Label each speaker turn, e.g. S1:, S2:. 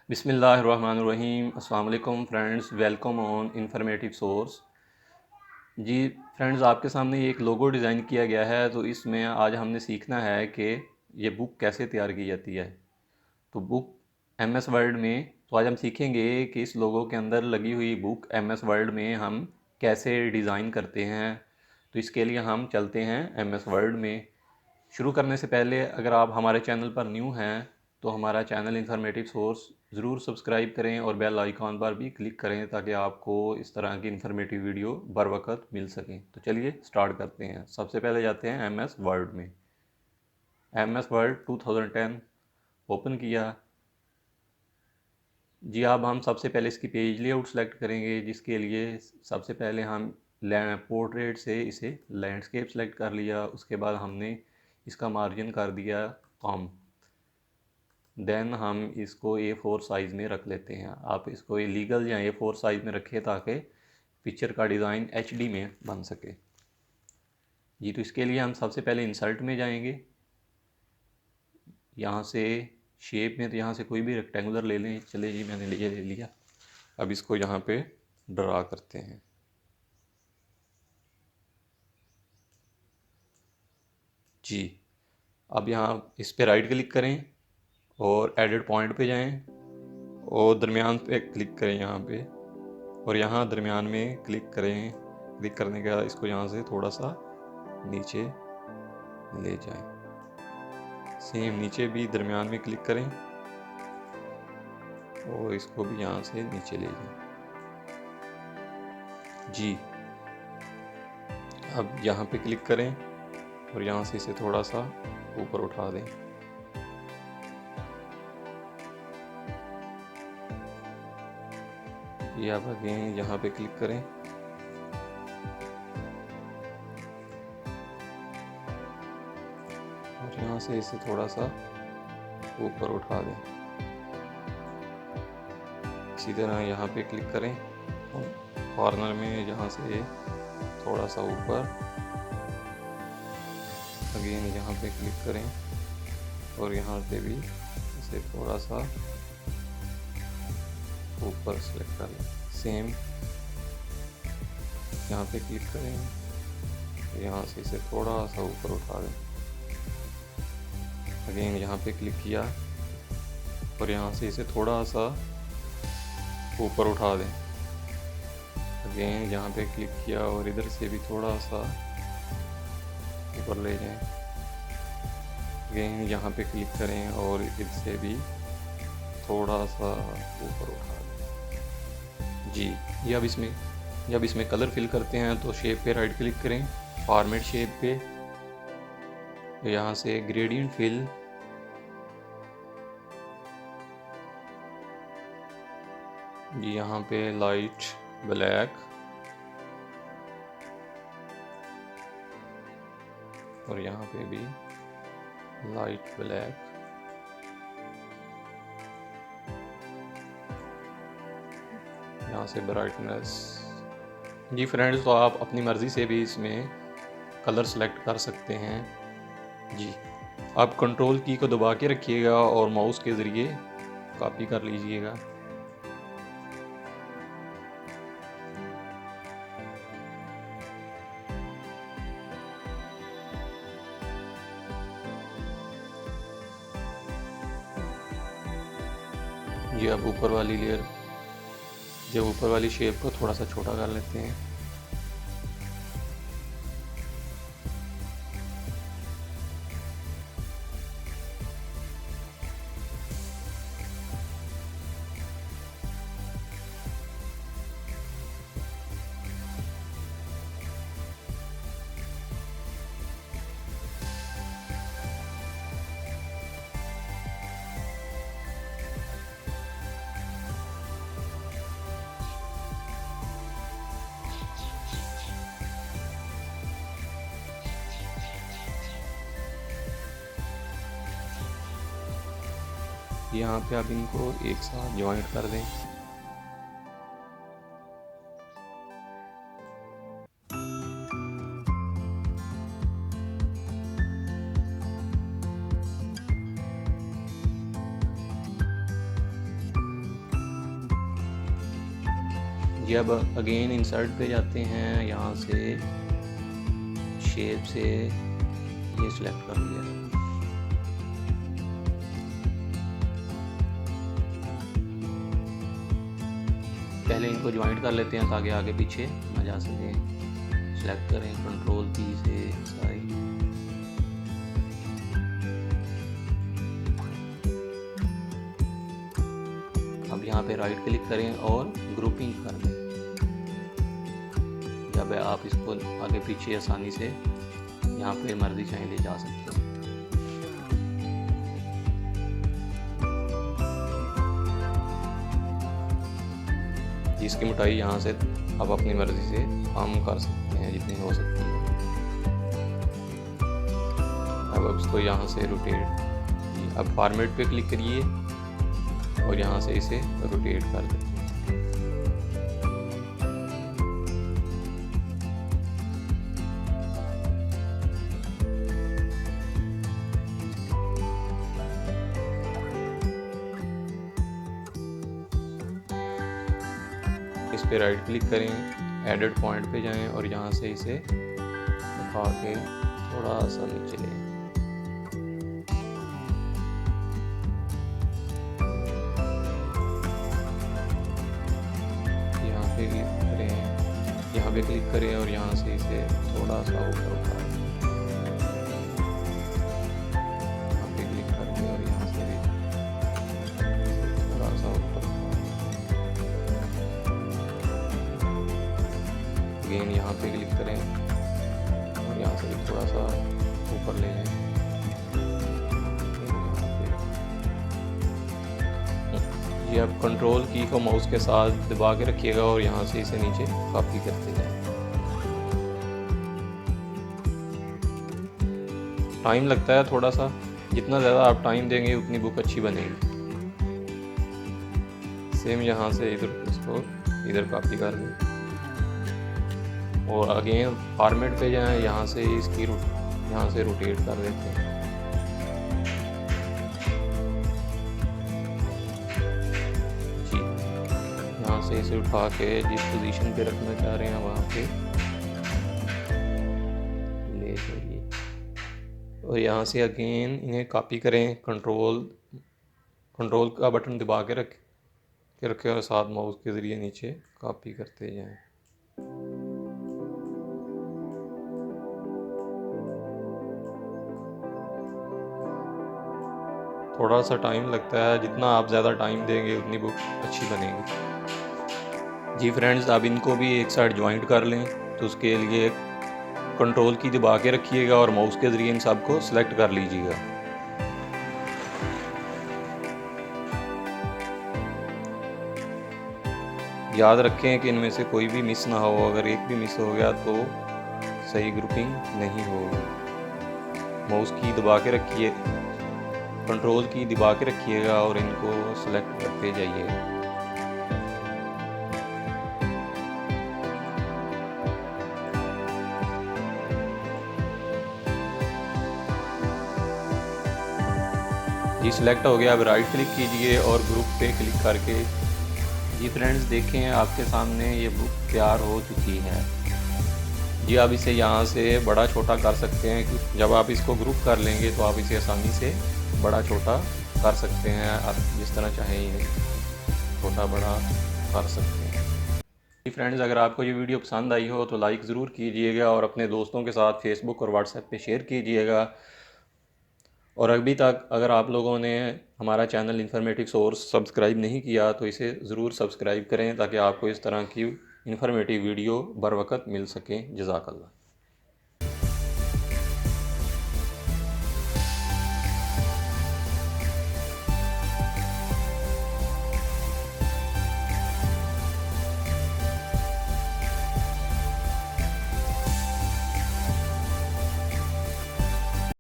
S1: बिस्मिल्लाहिर्रहमानिर्रहीम। अस्सलाम वालेकुम friends, welcome on informative source. जी फ्रेंड्स, आपके सामने ये एक लोगो डिज़ाइन किया गया है, तो इसमें आज हमने सीखना है कि ये बुक कैसे तैयार की जाती है। तो बुक एमएस वर्ड में, तो आज हम सीखेंगे कि इस लोगो के अंदर लगी हुई बुक एमएस वर्ड में हम कैसे डिज़ाइन करते हैं। तो इसके लिए हम चलते हैं एमएस वर्ड में। शुरू करने से पहले अगर आप हमारे चैनल पर न्यू हैं तो हमारा चैनल इंफॉर्मेटिव सोर्स ज़रूर सब्सक्राइब करें और बेल आइकॉन पर भी क्लिक करें ताकि आपको इस तरह की इंफॉर्मेटिव वीडियो बर वक्त मिल सकें। तो चलिए स्टार्ट करते हैं। सबसे पहले जाते हैं एमएस वर्ड में। एमएस वर्ड 2010 ओपन किया। जी अब हम सबसे पहले इसकी पेज लेआउट सेलेक्ट करेंगे, जिसके लिए सबसे पहले हम पोर्ट्रेट से इसे लैंडस्केप सेलेक्ट कर लिया। उसके बाद हमने इसका मार्जिन कर दिया कम। देन हम इसको A4 साइज़ में रख लेते हैं। आप इसको लीगल या A4 साइज़ में रखें ताकि पिक्चर का डिज़ाइन HD में बन सके। जी तो इसके लिए हम सबसे पहले इंसर्ट में जाएंगे। यहाँ से शेप में, तो यहाँ से कोई भी रेक्टेंगुलर ले लें। चले जी, मैंने ले लिया। अब इसको यहाँ पे ड्रा करते हैं। जी अब यहाँ इस पे राइट क्लिक करें और एडिट पॉइंट पे जाएं और दरमियान पे क्लिक करें यहाँ पे, और यहाँ दरमियान में क्लिक करें। क्लिक करने के बाद इसको यहाँ से थोड़ा सा नीचे ले जाएं। सेम नीचे भी दरमियान में क्लिक करें और इसको भी यहाँ से नीचे ले जाएं। जी अब यहाँ पे क्लिक करें और यहाँ से इसे थोड़ा सा ऊपर उठा दें। ये अब अगेन यहाँ पे क्लिक करें और यहाँ से इसे थोड़ा सा ऊपर उठा दें। इसी तरह यहाँ पे क्लिक करें और कॉर्नर में यहाँ से थोड़ा सा ऊपर, अगेन यहाँ पे क्लिक करें और यहाँ पे भी इसे थोड़ा सा ऊपर सेलेक्ट कर लें। सेम यहाँ पे क्लिक करें, यहाँ से इसे थोड़ा सा ऊपर उठा दें। अगेन यहाँ पे क्लिक किया और यहाँ से इसे थोड़ा सा ऊपर उठा दें। अगेन यहाँ पे क्लिक किया और इधर से भी थोड़ा सा ऊपर ले जाएं। अगेन यहाँ पे क्लिक करें और इधर से भी थोड़ा सा ऊपर उठा दें। जी ये जब इसमें कलर फिल करते हैं तो शेप पे राइट क्लिक करें, फॉर्मेट शेप पे, यहाँ से ग्रेडियंट फिल, यहाँ पे लाइट ब्लैक और यहाँ पे भी लाइट ब्लैक। यहाँ से ब्राइटनेस। जी फ्रेंड्स, तो आप अपनी मर्ज़ी से भी इसमें कलर सेलेक्ट कर सकते हैं। जी आप कंट्रोल की को दबा के रखिएगा और माउस के ज़रिए कॉपी कर लीजिएगा। जी अब ऊपर वाली लेयर, जब ऊपर वाली शेप को थोड़ा सा छोटा कर लेते हैं। यहाँ पे आप इनको एक साथ ज्वाइंट कर दें। जी अब अगेन इंसर्ट पे जाते हैं, यहाँ से शेप से ये सिलेक्ट कर लिया। पहले इनको ज्वाइंट कर लेते हैं ताकि आगे पीछे ना जा सके। सेलेक्ट करें कंट्रोल की से साइड, अब यहाँ पे राइट क्लिक करें और ग्रुपिंग कर दें। जब आप इसको आगे पीछे आसानी से यहाँ पे मर्जी चाहे ले जा सकते हैं। इसकी मोटाई यहाँ से आप अपनी मर्जी से कम कर सकते हैं जितनी हो सकती है। अब इसको यहाँ से रोटेट, अब फॉर्मेट पे क्लिक करिए और यहाँ से इसे रोटेट कर देते हैं। इस पे राइट क्लिक करें, एडिट पॉइंट पे जाएं और यहाँ से इसे उठा के थोड़ा सा नीचे लें। यहाँ पे क्लिक करें और यहाँ से इसे थोड़ा सा ऊपर उठाएं। यहाँ पे क्लिक करके और यहाँ से भी थोड़ा सा ऊपर अगेन यहाँ पे क्लिक करें और यहाँ से भी थोड़ा सा ऊपर ले जाएं। ये अब कंट्रोल की को माउस के साथ दबा के रखिएगा और यहाँ से इसे नीचे कॉपी करते जाएं। टाइम लगता है थोड़ा सा, जितना ज़्यादा आप टाइम देंगे उतनी बुक अच्छी बनेगी। सेम यहाँ से इधर इसको इधर कॉपी कर दें और अगेन फॉर्मेट पे जाएं, यहाँ से इसकी यहाँ से रोटेट कर देते हैं। से इसे उठा के जिस पोजीशन पे रखना चाह रहे हैं वहाँ पे ले जाइए और यहाँ से अगेन इन्हें कॉपी करें। कंट्रोल का बटन दबा के रखें और साथ माउस के ज़रिए नीचे कॉपी करते जाएं। थोड़ा सा टाइम लगता है, जितना आप ज़्यादा टाइम देंगे उतनी बुक अच्छी बनेगी। जी फ्रेंड्स, आप इनको भी एक साइड ज्वाइंट कर लें तो उसके लिए कंट्रोल की दबा के रखिएगा और माउस के ज़रिए इन सबको सिलेक्ट कर लीजिएगा। याद रखें कि इनमें से कोई भी मिस ना हो, अगर एक भी मिस हो गया तो सही ग्रुपिंग नहीं होगी। माउस की दबा के रखिए, कंट्रोल की दबा के रखिएगा और इनको सिलेक्ट करते जाइए। जी सिलेक्ट हो गया। अब राइट क्लिक कीजिए और ग्रुप पे क्लिक करके जी फ्रेंड्स देखें आपके सामने ये बुक तैयार हो चुकी है। जी आप इसे यहाँ से बड़ा छोटा कर सकते हैं कि जब आप इसको ग्रुप कर लेंगे तो आप इसे आसानी से बड़ा छोटा कर सकते हैं। आप जिस तरह चाहें ये छोटा बड़ा कर सकते हैं। जी फ्रेंड्स, अगर आपको ये वीडियो पसंद आई हो तो लाइक ज़रूर कीजिएगा और अपने दोस्तों के साथ फेसबुक और व्हाट्सएप पे शेयर कीजिएगा। और अभी तक अगर आप लोगों ने हमारा चैनल इन्फॉर्मेटिव सोर्स सब्सक्राइब नहीं किया तो इसे ज़रूर सब्सक्राइब करें ताकि आपको इस तरह की इन्फॉर्मेटिव वीडियो बर वक्त मिल सकें। जज़ाकल्लाह।